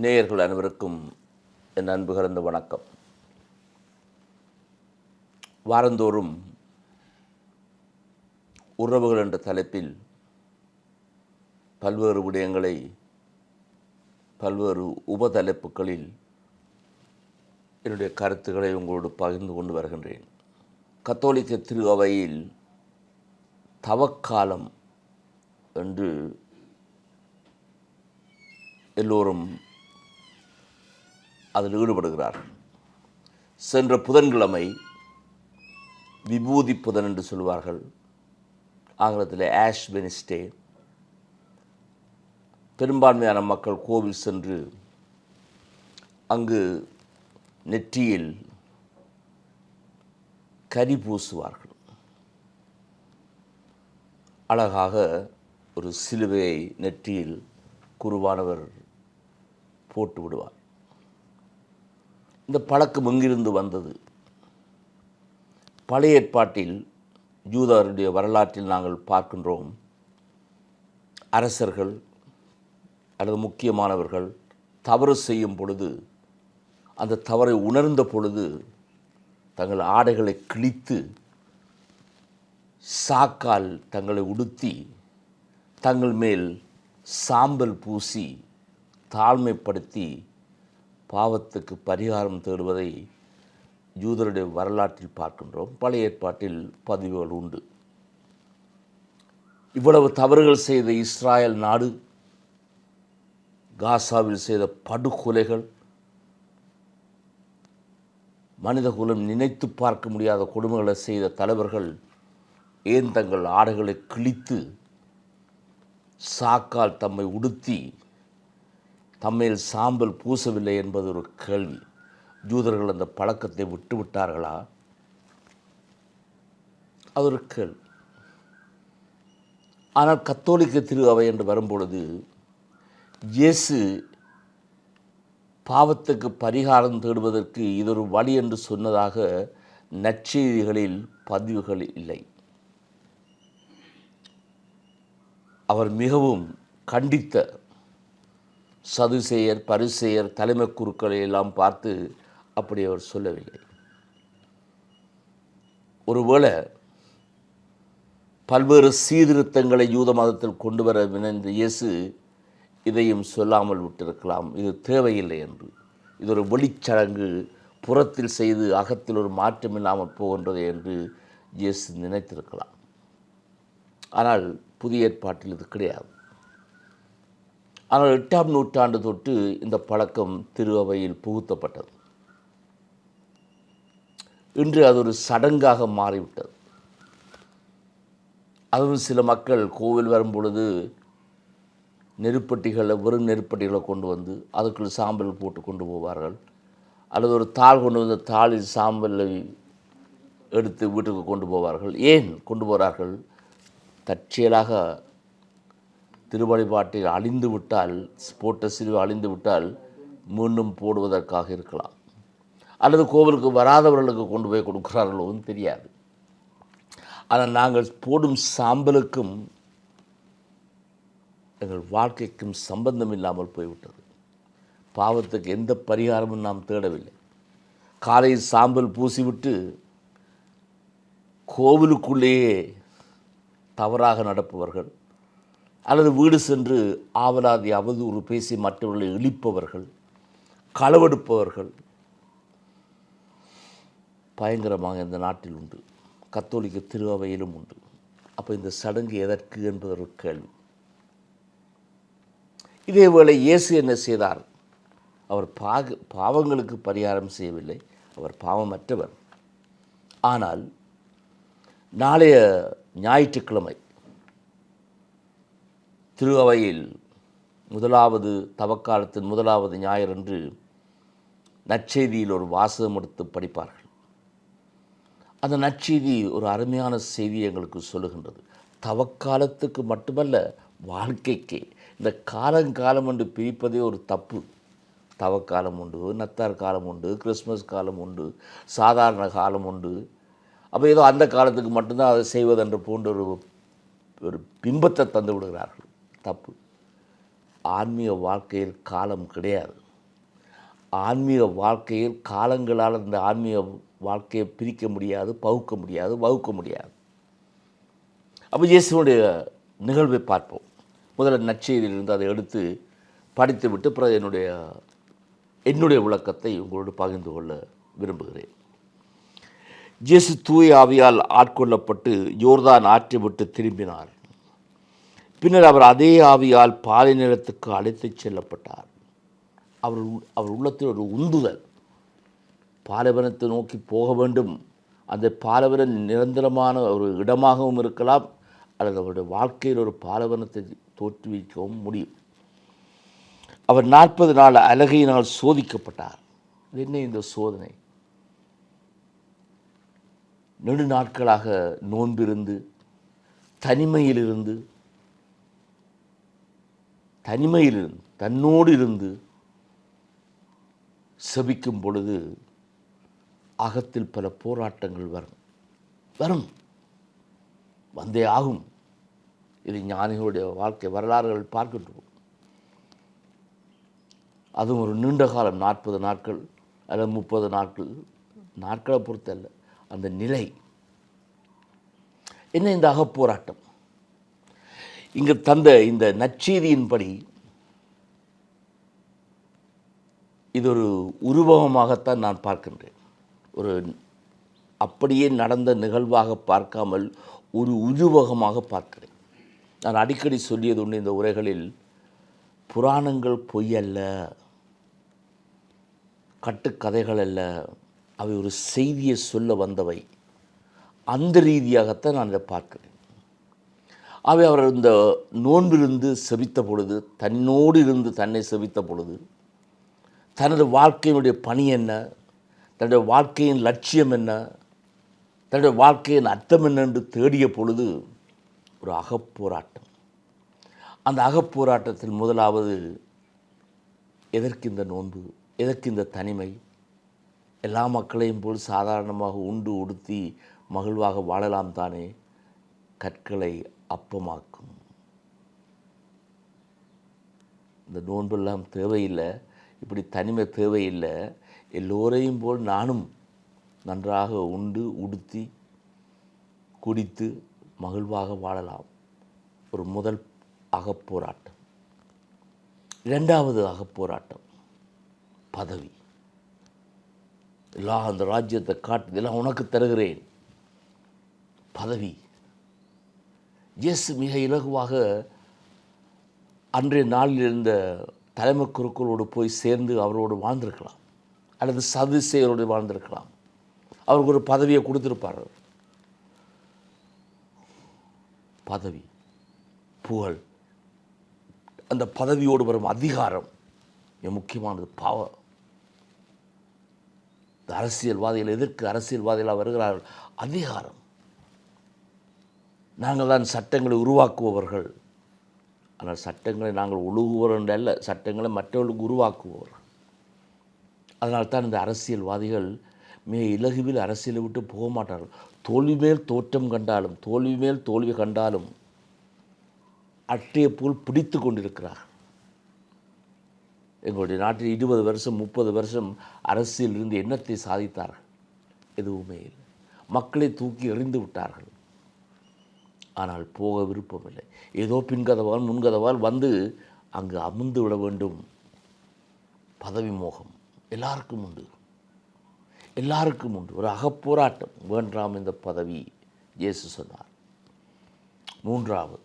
நேயர்கள் அனைவருக்கும் என் அன்பு கலந்த வணக்கம். வாரந்தோறும் உறவுகள் என்ற தலைப்பில் பல்வேறு விடயங்களை பல்வேறு உபதலைப்புகளில் என்னுடைய கருத்துக்களை உங்களோடு பகிர்ந்து கொண்டு வருகின்றேன். கத்தோலிக்க திரு அவையில் தவக்காலம் என்று எல்லோரும் அதில் ஈடுபடுகிறார்கள். சென்ற புதன்கிழமை விபூதி புதன் என்று சொல்வார்கள், ஆங்கிலத்தில் ஆஷ் வெனிஸ்டே. பெரும்பான்மையான மக்கள் கோவில் சென்று அங்கு நெற்றியில் கரி பூசுவார்கள். அழகாக ஒரு சிலுவையை நெற்றியில் குருவானவர் போட்டு விடுவார். இந்த பழக்கம் எங்கிருந்து வந்தது? பழைய ஏற்பாட்டில் யூதருடைய வரலாற்றில் நாங்கள் பார்க்கின்றோம். அரசர்கள் அல்லது முக்கியமானவர்கள் தவறு செய்யும் பொழுது, அந்த தவறை உணர்ந்த பொழுது தங்கள் ஆடைகளை கிழித்து சாக்கால் தங்களை உடுத்தி தங்கள் மேல் சாம்பல் பூசி தாழ்மைப்படுத்தி பாவத்துக்கு பரிகாரம் தேடுவதை யூதருடைய வரலாற்றில் பார்க்கின்றோம். பழைய ஏற்பாட்டில் பதிவுகள் உண்டு. இவ்வளவு தவறுகள் செய்த இஸ்ராயல் நாடு, காசாவில் செய்த படுகொலைகள், மனிதகுலம் நினைத்து பார்க்க முடியாத கொடுமைகளை செய்த தலைவர்கள் ஏன் தங்கள் ஆடைகளை கிழித்து சாக்கால் தம்மை உடுத்தி தம்மேல் சாம்பல் பூசவில்லை என்பது ஒரு கேள்வி. யூதர்கள் அந்த பழக்கத்தை விட்டுவிட்டார்களா? அது ஒரு கேள்வி. ஆனால் கத்தோலிக்க திரு அவை என்று வரும்பொழுது இயேசு பாவத்துக்கு பரிகாரம் தேடுவதற்கு இதொரு வழி என்று சொன்னதாக நற்செய்திகளில் பதிவுகள் இல்லை. அவர் மிகவும் கண்டித்த சதுசேயர், பரிசேயர், தலைமை குருக்களை எல்லாம் பார்த்து அப்படி அவர் சொல்லவில்லை. ஒருவேளை பல்வேறு சீர்திருத்தங்களை யூத மதத்தில் கொண்டு வர விளைந்த இயேசு இதையும் சொல்லாமல் விட்டிருக்கலாம். இது தேவையில்லை என்று. இது ஒரு வெளிச்சடங்கு, புறத்தில் செய்து அகத்தில் ஒரு மாற்றம் இல்லாமல் போகின்றது என்று இயேசு நினைத்திருக்கலாம். ஆனால் புதிய ஏற்பாட்டில் இது கிடையாது. ஆனால் 8ஆம் நூற்றாண்டு தொட்டு இந்த பழக்கம் திரு அவையில் புகுத்தப்பட்டது. இன்று அது ஒரு சடங்காக மாறிவிட்டது. அதுவும் சில மக்கள் கோவில் வரும் பொழுது வெறும் நெருப்பட்டிகளை கொண்டு வந்து அதுக்குள்ள சாம்பல் போட்டு கொண்டு போவார்கள். அல்லது ஒரு தாள் கொண்டு வந்து தாளில் சாம்பலை எடுத்து வீட்டுக்கு கொண்டு போவார்கள். ஏன் கொண்டு போகிறார்கள்? தற்செயலாக திருவழிபாட்டில் அழிந்து விட்டால், போட்ட சிலுவை அழிந்து விட்டால் மீண்டும் போடுவதற்காக இருக்கலாம். அல்லது கோவிலுக்கு வராதவர்களுக்கு கொண்டு போய் கொடுக்கிறார்களோன்னு தெரியாது. ஆனால் நாங்கள் போடும் சாம்பலுக்கும் எங்கள் வாழ்க்கைக்கும் சம்பந்தம் இல்லாமல் போய்விட்டது. பாவத்துக்கு எந்த பரிகாரமும் நாம் தேடவில்லை. காலையில் சாம்பல் பூசிவிட்டு கோவிலுக்குள்ளேயே தவறாக நடப்பவர்கள், அல்லது வீடு சென்று ஆவலாதி அவதூறு பேசி மற்றவர்களை இழிப்பவர்கள், களவெடுப்பவர்கள் பயங்கரமாக இந்த நாட்டில் உண்டு. கத்தோலிக்க திரு அவையிலும் உண்டு. அப்போ இந்த சடங்கு எதற்கு என்பது ஒரு கேள்வி. இதேவேளை இயேசு என்ன செய்தார்? அவர் பாவங்களுக்கு பரிகாரம் செய்யவில்லை. அவர் பாவமற்றவர். ஆனால் நாளைய ஞாயிற்றுக்கிழமை திரு அவையில் முதலாவது தவக்காலத்தின் முதலாவது ஞாயிறன்று நற்செய்தியில் ஒரு வாசகம் எடுத்து படிப்பார்கள். அந்த நற்செய்தி ஒரு அருமையான செய்தி எங்களுக்கு சொல்லுகின்றது. தவக்காலத்துக்கு மட்டுமல்ல, வாழ்க்கைக்கே. இந்த காலம் என்று பிரிப்பதே ஒரு தப்பு. தவக்காலம் உண்டு, நத்தார் காலம் உண்டு, கிறிஸ்மஸ் காலம் உண்டு, சாதாரண காலம் உண்டு. அப்போ ஏதோ அந்த காலத்துக்கு மட்டும்தான் அதை செய்வதென்று போன்ற ஒரு பிம்பத்தை தந்து விடுகிறார்கள். தப்பு. ஆன்மீக வாழ்க்கையில் காலம் கிடையாது. ஆன்மீக வாழ்க்கையில் காலங்களால் இந்த ஆன்மீக வாழ்க்கையை பிரிக்க முடியாது, பகுக்க முடியாது, வகுக்க முடியாது. அப்போ இயேசுனுடைய நிகழ்வை பார்ப்போம். முதல்ல நற்செய்தியிலிருந்து அதை எடுத்து படித்துவிட்டு பிறகு என்னுடைய விளக்கத்தை உங்களோடு பகிர்ந்து கொள்ள விரும்புகிறேன். இயேசு தூய ஆவியால் ஆட்கொள்ளப்பட்டு யோர்தான் ஆற்றை விட்டு திரும்பினார். பின்னர் அவர் அதே ஆவியால் பாலை நிலத்துக்கு அழைத்துச் செல்லப்பட்டார். அவர் உள்ளத்தில் ஒரு உந்துதல், பாலைவனத்தை நோக்கி போக வேண்டும். அந்த பாலைவனம் நிரந்தரமான ஒரு இடமாகவும் இருக்கலாம், அல்லது அவருடைய வாழ்க்கையில் ஒரு பாலைவனத்தை தோற்றுவிக்கவும் முடியும். அவர் 40 நாள் அலகையினால் சோதிக்கப்பட்டார். என்ன இந்த சோதனை? நெடு நாட்களாக நோன்பிருந்து தனிமையிலிருந்து தன்னோடு இருந்து செபிக்கும் பொழுது அகத்தில் பல போராட்டங்கள் வரும், வந்தே ஆகும். இது ஞானிகளுடைய வாழ்க்கை வரலாறுகள் பார்க்கின்றோம். அதுவும் ஒரு நீண்ட காலம், 40 நாட்கள் அல்லது 30 நாட்கள், நாட்களை பொறுத்தல்ல, அந்த நிலை என்ன? இந்த அகப்போராட்டம். இங்கு தந்த இந்த நற்செய்தியின்படி இது ஒரு உருவகமாகத்தான் நான் பார்க்கின்றேன். ஒரு அப்படியே நடந்த நிகழ்வாக பார்க்காமல் ஒரு உருவகமாக பார்க்கிறேன். நான் அடிக்கடி சொல்லியது உண்டு இந்த உரைகளில், புராணங்கள் பொய் அல்ல, கட்டுக்கதைகள் அல்ல, அவை ஒரு செய்தியை சொல்ல வந்தவை. அந்த ரீதியாகத்தான் நான் இதை பார்க்கிறேன். அவை அவர் இந்த நோன்பிலிருந்து செபித்த பொழுது, தன்னோடு இருந்து தன்னை செபித்த பொழுது, தனது வாழ்க்கையினுடைய பணி என்ன, தன்னுடைய வாழ்க்கையின் லட்சியம் என்ன, தன்னுடைய வாழ்க்கையின் அர்த்தம் என்ன என்று தேடிய பொழுது ஒரு அகப்போராட்டம். அந்த அகப்போராட்டத்தில் முதலாவது, எதற்கு இந்த நோன்பு, எதற்கு இந்த தனிமை? எல்லா மக்களையும் போல் சாதாரணமாக உண்டு உடுத்தி மகிழ்வாக வாழலாம் தானே, கற்களை அப்பமாக்கும். இந்த நோன்பெல்லாம் தேவையில்லை, இப்படி தனிமை தேவையில்லை, எல்லோரையும் போல் நானும் நன்றாக உண்டு உடுத்தி குடித்து மகிழ்வாக வாழலாம். ஒரு முதல் அகப்போராட்டம். இரண்டாவது அகப்போராட்டம், பதவி. எல்லாம் அந்த ராஜ்யத்தை காட்டு, இதெல்லாம் உனக்கு தருகிறேன், பதவி. இயேசு மிக இலகுவாக அன்றைய நாளில் இருந்த தலைமை குருக்களோடு போய் சேர்ந்து அவரோடு வாழ்ந்திருக்கலாம், அல்லது சதுசேயரோடு வாழ்ந்திருக்கலாம். அவருக்கு ஒரு பதவியை கொடுத்திருப்பார். பதவி, புகழ், அந்த பதவியோடு வரும் அதிகாரம் மிக முக்கியமானது. பாவம். இந்த அரசியல்வாதிகள் எதற்கு அரசியல்வாதிகளாக வருகிறார்கள்? அதிகாரம். நாங்கள் தான் சட்டங்களை உருவாக்குபவர்கள். ஆனால் சட்டங்களை நாங்கள் ஒழுகுவோர் அல்ல, சட்டங்களை மற்றவர்களுக்கு உருவாக்குவோர். அதனால்தான் இந்த அரசியல்வாதிகள் மிக இலகுவில் அரசியலை விட்டு போக மாட்டார்கள். தோல்வி மேல் தோற்றம் கண்டாலும், தோல்வி மேல் தோல்வி கண்டாலும் அட்டையை போல் பிடித்து கொண்டிருக்கிறார். எங்களுடைய நாட்டில் 20 வருஷம் 30 வருஷம் அரசியல் இருந்து என்னத்தை சாதித்தார்கள்? எதுவுமே இல்லை. மக்களை தூக்கி எறிந்து விட்டார்கள். ஆனால் போக விருப்பமில்லை. ஏதோ பின்கதவால் முன்கதவால் வந்து அங்கு அமர்ந்து விட வேண்டும். பதவி மோகம் எல்லாருக்கும் உண்டு, எல்லாருக்கும் உண்டு. ஒரு அகப்போராட்டம். வேண்டாம் இந்த பதவி, இயேசு சொன்னார். மூன்றாவது,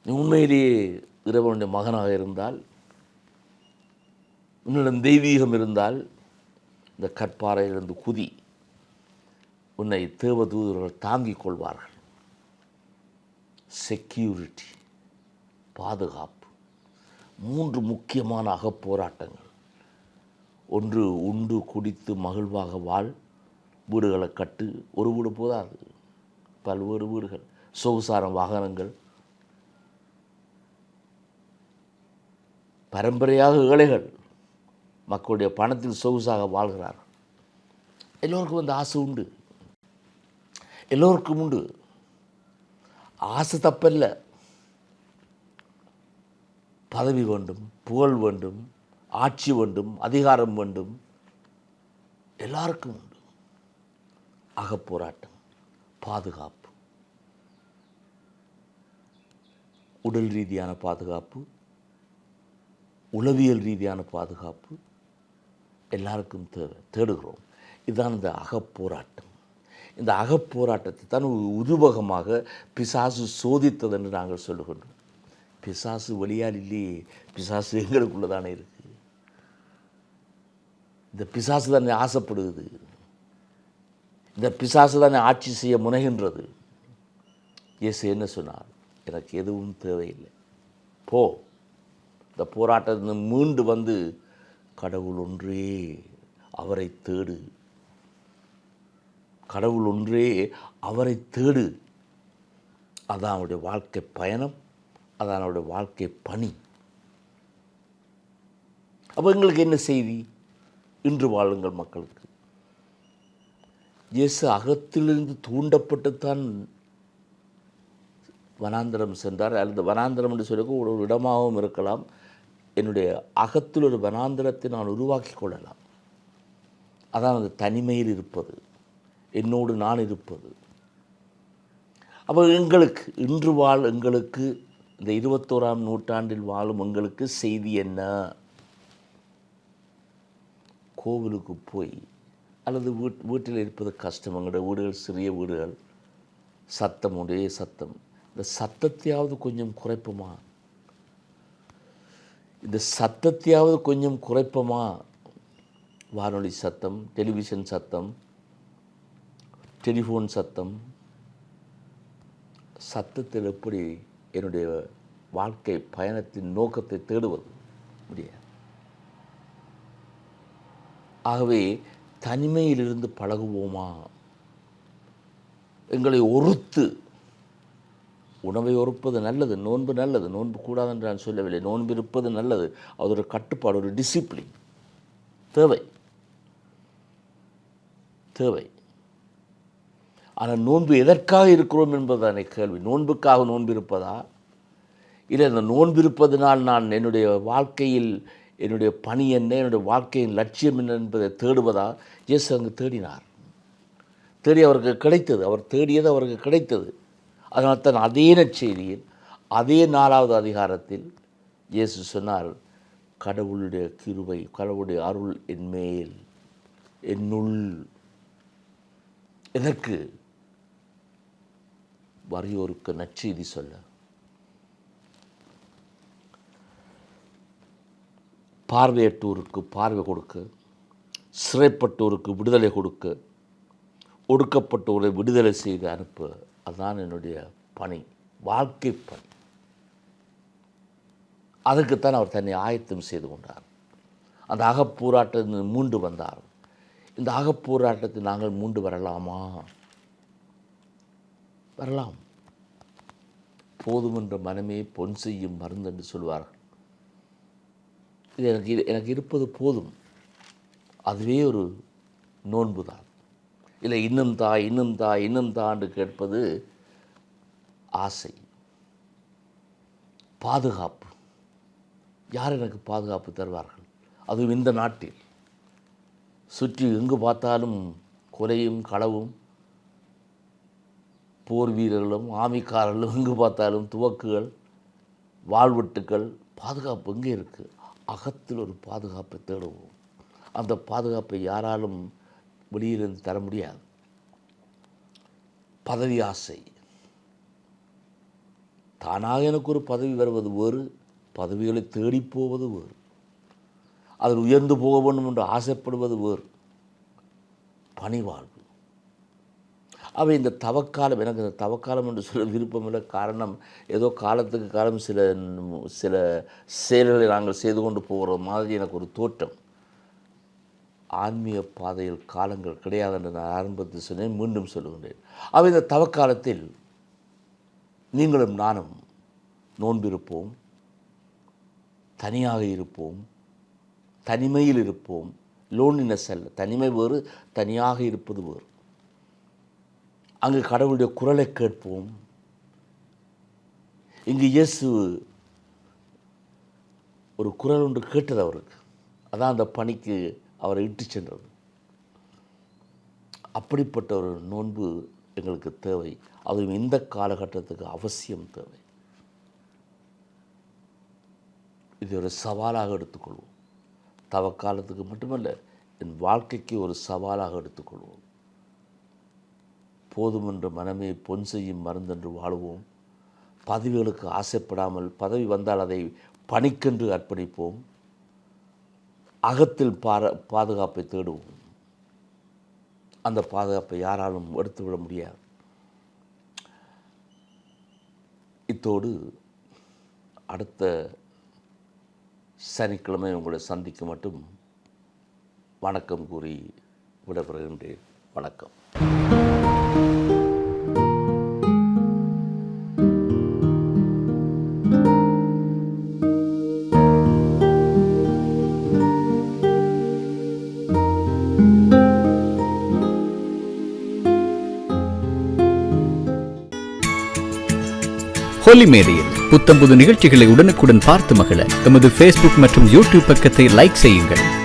நீ உண்மையிலேயே இறைவனுடைய மகனாக இருந்தால், உன்னிடம் தெய்வீகம் இருந்தால், இந்த கற்பாறையிலிருந்து குதி, உன்னை தேவதூதர்கள் தாங்கிக் கொள்வார்கள். செக்யூரிட்டி, பாதுகாப்பு. 3 முக்கியமான அகப்போராட்டங்கள். ஒன்று, உண்டு குடித்து மகிழ்வாக வாழ், வீடுகளை கட்டு. ஒரு வீடு போதாது, பல்வேறு வீடுகள், சொகுசாரம் வாகனங்கள். பரம்பரையாக ஏழைகள் மக்களுடைய பணத்தில் சொகுசாக வாழ்கிறார்கள். எல்லோருக்கும் அந்த ஆசை உண்டு, எல்லோருக்கும் உண்டு. ஆசை தப்பல்ல. பதவி வேண்டும், புகழ் வேண்டும், ஆட்சி வேண்டும், அதிகாரம் வேண்டும், எல்லாருக்கும் உண்டு. அகப்போராட்டம், பாதுகாப்பு, உடல் ரீதியான பாதுகாப்பு, உளவியல் ரீதியான பாதுகாப்பு எல்லாருக்கும் தேடுகிறோம். இதுதான் இந்த அகப்போராட்டம். இந்த அகப்போராட்டத்தை தான் உருவகமாக பிசாசு சோதித்தது என்று நாங்கள் சொல்லுகின்றோம். பிசாசு வெளியால் இல்லையே, பிசாசு எங்களுக்குள்ள தானே இருக்குது. இந்த பிசாசு தானே ஆசைப்படுகிறது, இந்த பிசாசு தானே ஆட்சி செய்ய முனைகின்றது. இயேசு என்ன சொன்னார்? எனக்கு எதுவும் தேவையில்லை, போ, இந்த போராட்டத்தில் மீண்டு வந்து கடவுள் ஒன்றே, அவரை தேடு, கடவுள் ஒன்றே, அவரை தேடு. அதான் அவருடைய வாழ்க்கை பயணம், அதான் அவருடைய வாழ்க்கை பணி. அப்போ எங்களுக்கு என்ன செய்தி? இன்று வாழுங்கள் மக்களுக்கு. இயேசு அகத்திலிருந்து தூண்டப்பட்டுத்தான் வனாந்தரம் சென்றார். அல்லது வனாந்தரம் என்று சொல்லி ஒரு இடமாகவும் இருக்கலாம். என்னுடைய அகத்தில் ஒரு வனாந்தரத்தை நான் உருவாக்கி கொள்ளலாம். அதான் அந்த தனிமையில் இருப்பது, என்னோடு நான் இருப்பது. அப்போ எங்களுக்கு இன்று எங்களுக்கு இந்த 21ஆம் நூற்றாண்டில் வாழும் எங்களுக்கு செய்தி என்ன? கோவிலுக்கு போய் அல்லது வீட்டில் இருப்பது கஷ்டம். எங்களுடைய வீடுகள் சிறிய வீடுகள், சத்தம் ஒரே சத்தம். இந்த சத்தத்தையாவது கொஞ்சம் குறைப்போமா? இந்த சத்தத்தையாவது கொஞ்சம் குறைப்போமா? வானொலி சத்தம், டெலிவிஷன் சத்தம், டெலிஃபோன் சத்தம். சத்தத்தில் எப்படி என்னுடைய வாழ்க்கை பயணத்தின் நோக்கத்தை தேடுவது? முடியாது. ஆகவே தனிமையிலிருந்து பழகுவோமா? எங்களை ஒருத்து, உணவை ஒருப்பது நல்லது, நோன்பு நல்லது, நோன்பு கூடாது என்று நான் சொல்லவில்லை. நோன்பு இருப்பது நல்லது, அது ஒரு கட்டுப்பாடு, ஒரு டிசிப்ளின் தேவை தேவை. ஆனால் நோன்பு எதற்காக இருக்கிறோம் என்பதான கேள்வி. நோன்புக்காக நோன்பு இருப்பதா, இல்லை இந்த நோன்பு இருப்பதனால் நான் என்னுடைய வாழ்க்கையில் என்னுடைய பணி என்ன, என்னுடைய வாழ்க்கையின் லட்சியம் என்ன என்பதை தேடுவதா? இயேசு அங்கு தேடினார். தேடி அவருக்கு கிடைத்தது, அவர் தேடியது அவருக்கு கிடைத்தது. அதனால்தான் அதே நற்செய்தியில் அதே 4வது அதிகாரத்தில் இயேசு சொன்னார், கடவுளுடைய கிருபை, கடவுளுடைய அருள் என்மேல், என்னுள். எதற்கு? வறியோருக்கு நற்செய்தி சொல்ல, பார்வையற்றோருக்கு பார்வை கொடுக்க, சிறைப்பட்டோருக்கு விடுதலை கொடுக்க, ஒடுக்கப்பட்டோரை விடுதலை செய்து அனுப்ப. அதுதான் என்னுடைய பணி, வாழ்க்கை பணி. அதற்குத்தான் அவர் தன்னை ஆயத்தம் செய்து கொண்டார். அந்த அகப்போராட்டத்தில் மூண்டு வந்தார். இந்த அகப்போராட்டத்தில் நாங்கள் மூண்டு வரலாமா? வரலாம். போதுமென்ற மனமே பொன் செய்யும் மருந்து என்று சொல்வார்கள். இது எனக்கு இருப்பது போதும், அதுவே ஒரு நோன்பு தான். இல்லை இன்னும் தா இன்னும் தா இன்னும் தா என்று கேட்பது ஆசை. பாதுகாப்பு, யார் எனக்கு பாதுகாப்பு தருவார்கள்? அதுவும் இந்த நாட்டில் சுற்றி எங்கு பார்த்தாலும் கொலையும் களவும், போர் வீரர்களும் ஆமிக்காரர்களும், எங்கு பார்த்தாலும் துவக்குகள், வாழ்வெட்டுக்கள். பாதுகாப்பு எங்கே இருக்குது? அகத்தில் ஒரு பாதுகாப்பை தேடுவோம். அந்த பாதுகாப்பை யாராலும் வெளியிலிருந்து தர முடியாது. பதவி ஆசை, தானாக எனக்கு ஒரு பதவி வருவது வேறு, பதவிகளை தேடிப்போவது வேறு. அதில் உயர்ந்து போக வேண்டும் என்று ஆசைப்படுவது வேறு. பணிவாழ்வு. அவை இந்த தவக்காலம், எனக்கு இந்த தவக்காலம் என்று சொல்ல விருப்பமில்லை. காரணம், ஏதோ காலத்துக்கு காலம் சில செயல்களை நாங்கள் செய்து கொண்டு போகிற மாதிரி எனக்கு ஒரு தோற்றம். ஆன்மீக பாதையில் காலங்கள் கிடையாது என்று நான் ஆரம்பத்தில் சொன்னேன், மீண்டும் சொல்லுகின்றேன். அவை இந்த தவக்காலத்தில் நீங்களும் நானும் நோன்பிருப்போம், தனியாக இருப்போம், தனிமையில் இருப்போம். லோன்லினஸ் அல்ல, தனிமை வேறு, தனியாக இருப்பது வேறு. அங்கு கடவுளுடைய குரலை கேட்போம். இங்கு இயேசு ஒரு குரல் ஒன்று கேட்டது அவருக்கு. அதான் அந்த பணிக்கு அவரை இட்டு சென்றது. அப்படிப்பட்ட ஒரு நோன்பு எங்களுக்கு தேவை. அதுவும் இந்த காலகட்டத்துக்கு அவசியம் தேவை. இது ஒரு சவாலாக எடுத்துக்கொள்வோம். தவக்காலத்துக்கு மட்டுமல்ல, என் வாழ்க்கைக்கு ஒரு சவாலாக எடுத்துக்கொள்வோம். போதுமென்ற மனமே பொன் செய்யும் மருந்தென்று வாழுவோம். பதவிகளுக்கு ஆசைப்படாமல், பதவி வந்தால் அதை பணிக்கென்று அர்ப்பணிப்போம். அகத்தில் பாதுகாப்பை தேடுவோம். அந்த பாதுகாப்பை யாராலும் எடுத்துவிட முடியாது. இத்தோடு அடுத்த சனிக்கிழமை உங்களை சந்திக்க மட்டும் வணக்கம் கூறி விடைபெறுகின்றேன். வணக்கம். ஹோலி மேரியில் புத்தம்புது நிகழ்ச்சிகளை உடனுக்குடன் பார்த்து மகிழ எமது Facebook மற்றும் YouTube பக்கத்தை லைக் செய்யுங்கள்.